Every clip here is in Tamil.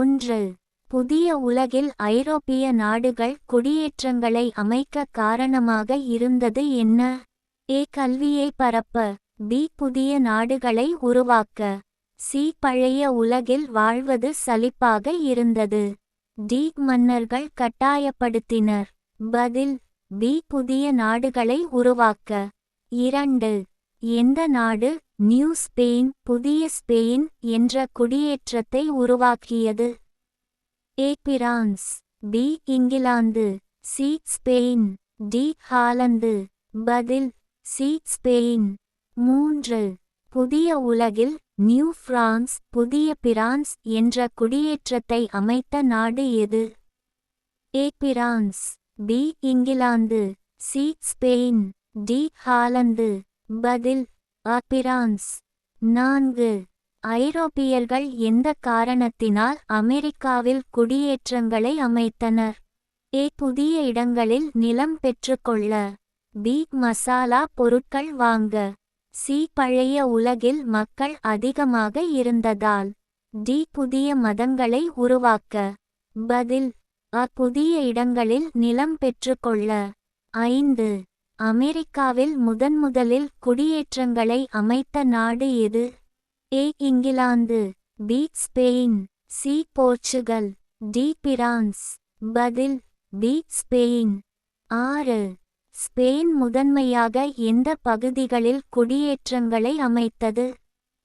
1. புதிய உலகில் ஐரோப்பிய நாடுகள் குடியேற்றங்களை அமைக்க காரணமாக இருந்தது என்ன? ஏ. கல்வியை பரப்ப. பி. புதிய நாடுகளை உருவாக்க. சி. பழைய உலகில் வாழ்வது சலிப்பாக இருந்தது. டி. மன்னர்கள் கட்டாயப்படுத்தினர். பதில் பி. புதிய நாடுகளை உருவாக்க. 2. எந்த நாடு நியூ ஸ்பெயின் புதிய ஸ்பெயின் என்ற குடியேற்றத்தை உருவாக்கியது? A. France. B. England. C. Spain. D. Holland. பதில் சி. ஸ்பெயின். 3. புதிய உலகில் நியூ பிரான்ஸ் புதிய பிரான்ஸ் என்ற குடியேற்றத்தை அமைத்த நாடு எது? A. France. B. England. C. Spain. D. Holland. பதில் அ. பிரான்ஸ். 4. ஐரோப்பியர்கள் எந்த காரணத்தினால் அமெரிக்காவில் குடியேற்றங்களை அமைத்தனர்? ஏ. புதிய இடங்களில் நிலம் பெற்றுக்கொள்ள. பி. மசாலா பொருட்கள் வாங்க. சி. பழைய உலகில் மக்கள் அதிகமாக இருந்ததால். டி. புதிய மதங்களை உருவாக்க. பதில் அ. புதிய இடங்களில் நிலம் பெற்றுக்கொள்ள. 5. அமெரிக்காவில் முதன்முதலில் குடியேற்றங்களை அமைத்த நாடு எது? A. England. B. Spain. C. Portugal. D. France. பதில் பி. ஸ்பெயின். 6. ஸ்பெயின் முதன்மையாக எந்த பகுதிகளில் குடியேற்றங்களை அமைத்தது?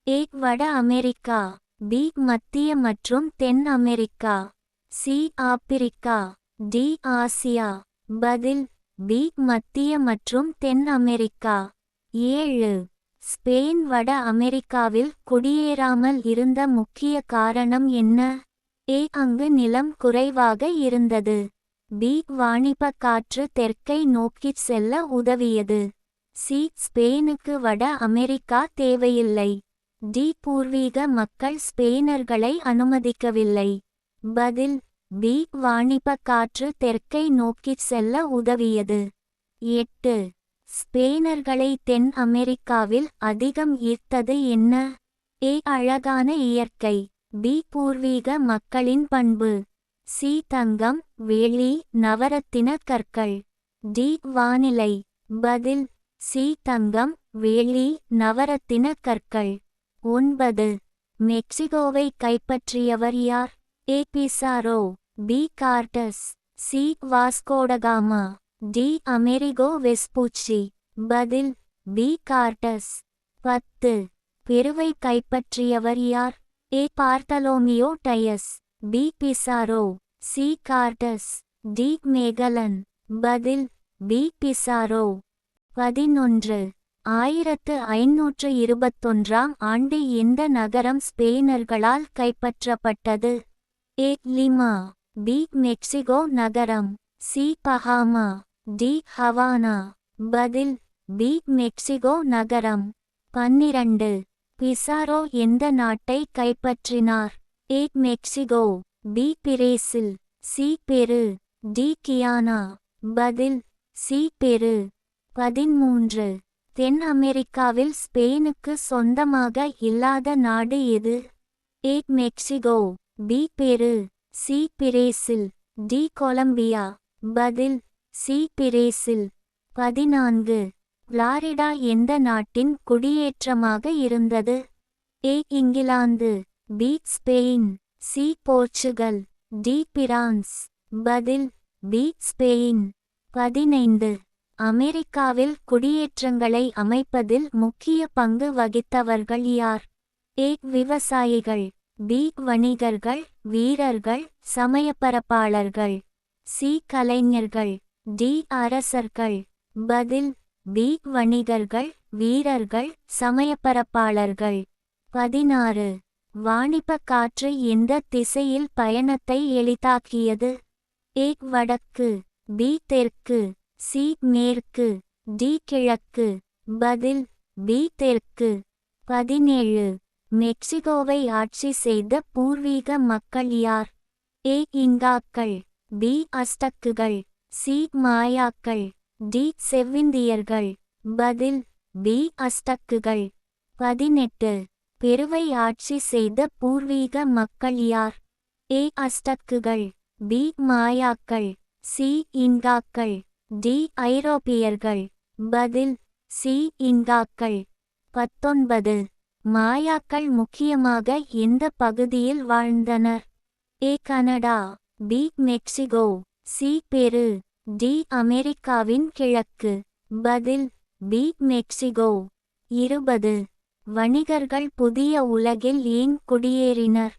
ஏ. வட அமெரிக்கா. பி. மத்திய மற்றும் தென் America. C. Africa. D. Asia. பதில் பி. மத்திய மற்றும் தென் அமெரிக்கா. 7. ஸ்பெயின் வட அமெரிக்காவில் குடியேறாமல் இருந்த முக்கிய காரணம் என்ன? ஏ. அங்கு நிலம் குறைவாக இருந்தது. பி. வாணிப காற்று தெற்கை நோக்கிச் செல்ல உதவியது. சி. ஸ்பெயினுக்கு வட அமெரிக்கா தேவையில்லை. டி. பூர்வீக மக்கள் ஸ்பெயினர்களை அனுமதிக்கவில்லை. பதில் பி. வாணிப காற்று தெற்கை நோக்கிச் செல்ல உதவியது. 8. ஸ்பெயினர்களை தென் அமெரிக்காவில் அதிகம் ஈர்த்தது என்ன? ஏ. அழகான இயற்கை. பி. பூர்வீக மக்களின் பண்பு. சி. தங்கம் வெள்ளி நவரத்தின கற்கள். டி. வானிலை. பதில் சி. தங்கம் வெள்ளி நவரத்தின கற்கள். 9. மெக்சிகோவை கைப்பற்றியவர் யார்? A. Pizarro. B. Cortes. C. Vasco da Gama. D. Amerigo Vespucci. பதில் பி. கார்டஸ். 10. பெருவை கைப்பற்றியவர் யார்? A. Bartolomeu Dias. B. Pizarro. C. Cortes. D. Magellan. பதில் பி. பிசாரோ. 11. 1521ஆம் ஆண்டு எந்த நகரம் ஸ்பெயினர்களால் கைப்பற்றப்பட்டது? ஏ. லிமா. பி. மெக்சிகோ நகரம். சி. பஹாமா. டி. ஹவானா. பதில் பி. மெக்சிகோ நகரம். 12. பிசாரோ எந்த நாட்டை கைப்பற்றினார்? ஏ. Mexico. B. Brazil. C. Peru. D. கியானா. பதில் சி. பெரு. 13. தென் அமெரிக்காவில் ஸ்பெயினுக்கு சொந்தமாக இல்லாத நாடு எது? A. Mexico. B. Peru. C. Brazil. D. Colombia. பதில் சி. பிரேசில். 14. புளாரிடா எந்த நாட்டின் குடியேற்றமாக இருந்தது? A. England. B. Spain. C. Portugal. D. France. பதில் பி. ஸ்பெயின். 15. அமெரிக்காவில் குடியேற்றங்களை அமைப்பதில் முக்கிய பங்கு வகித்தவர்கள் யார்? ஏ. விவசாயிகள். பி. வணிகர்கள் வீரர்கள் சமயப்பரப்பாளர்கள். சி. கலைஞர்கள். டி. அரசர்கள். பதில் பி. வணிகர்கள் வீரர்கள் சமயப்பரப்பாளர்கள். 16. வாணிப காற்று எந்த திசையில் பயணத்தை எளிதாக்கியது? ஏ. வடக்கு. பி. தெற்கு. சி. மேற்கு. டி. கிழக்கு. பதில் பி. தெற்கு. 17. மெக்சிகோவை ஆட்சி செய்த பூர்வீக மக்கள் யார்? ஏ. இங்காக்கள். பி. அஸ்டக்குகள். சி. மாயாக்கள். டி. செவ்விந்தியர்கள். பதில் பி. அஸ்டக்குகள். 18. பெருவை ஆட்சி செய்த பூர்வீக மக்கள் யார்? ஏ அஸ்டக்குகள், பி மாயாக்கள், சி இன்காக்கள், டி ஐரோப்பியர்கள். பதில் சி இன்காக்கள். 19. மாயாக்கள் முக்கியமாக எந்த பகுதியில் வாழ்ந்தனர்? A Canada, B Mexico, C Peru, D அமெரிக்காவின் கிழக்கு. பதில் பி மெக்சிகோ. 20. வணிகர்கள் புதிய உலகில் ஏன் குடியேறினர்?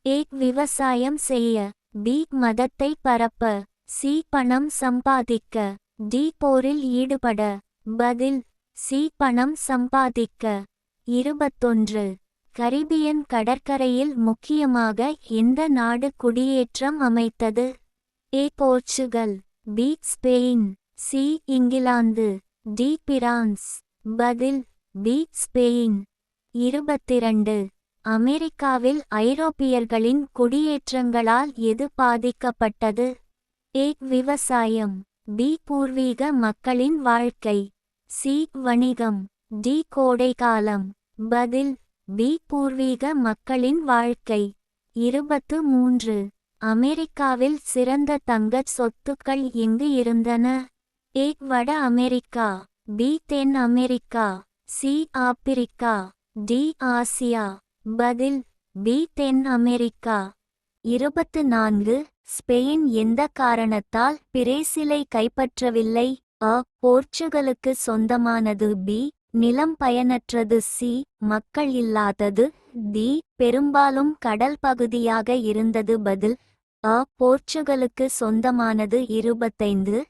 ஏ விவசாயம் செய்ய, பி மதத்தை பரப்ப, சி பணம் சம்பாதிக்க, டி போரில் ஈடுபட. பதில் சி பணம் சம்பாதிக்க. 21. கரிபியன் கடற்கரையில் முக்கியமாக எந்த நாடு குடியேற்றம் அமைத்தது? A Portugal, B Spain, C England, D France. பதில் பி ஸ்பெயின். 22. அமெரிக்காவில் ஐரோப்பியர்களின் குடியேற்றங்களால் எது பாதிக்கப்பட்டது? ஏ விவசாயம், பி பூர்வீக மக்களின் வாழ்க்கை, சி வணிகம், டி கோடைகாலம். பதில் பி பூர்வீக மக்களின் வாழ்க்கை. 23. அமெரிக்காவில் சிறந்த தங்கச் சொத்துக்கள் எங்கு இருந்தன? ஏ வட அமெரிக்கா, பி தென் America, C Africa, D Asia. பதில் பி தென் அமெரிக்கா. 24. ஸ்பெயின் எந்த காரணத்தால் பிரேசிலை கைப்பற்றவில்லை? அ போர்ச்சுகலுக்கு சொந்தமானது, பி நிலம் பயனற்றது, சி மக்கள் இல்லாதது, டி பெரும்பாலும் கடல் பகுதியாக இருந்தது. பதில் அ போர்ச்சுகலுக்கு சொந்தமானது. 25.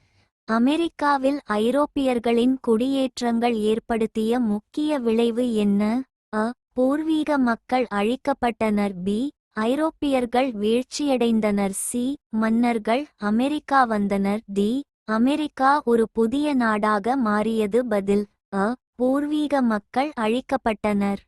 அமெரிக்காவில் ஐரோப்பியர்களின் குடியேற்றங்கள் ஏற்படுத்திய முக்கிய விளைவு என்ன? அ பூர்வீக மக்கள் அழிக்கப்பட்டனர், பி ஐரோப்பியர்கள் வீழ்ச்சியடைந்தனர், சி மன்னர்கள் அமெரிக்கா வந்தனர், டி அமெரிக்கா ஒரு புதிய நாடாக மாறியது. பதில் அ பூர்வீக மக்கள் அழிக்கப்பட்டனர்.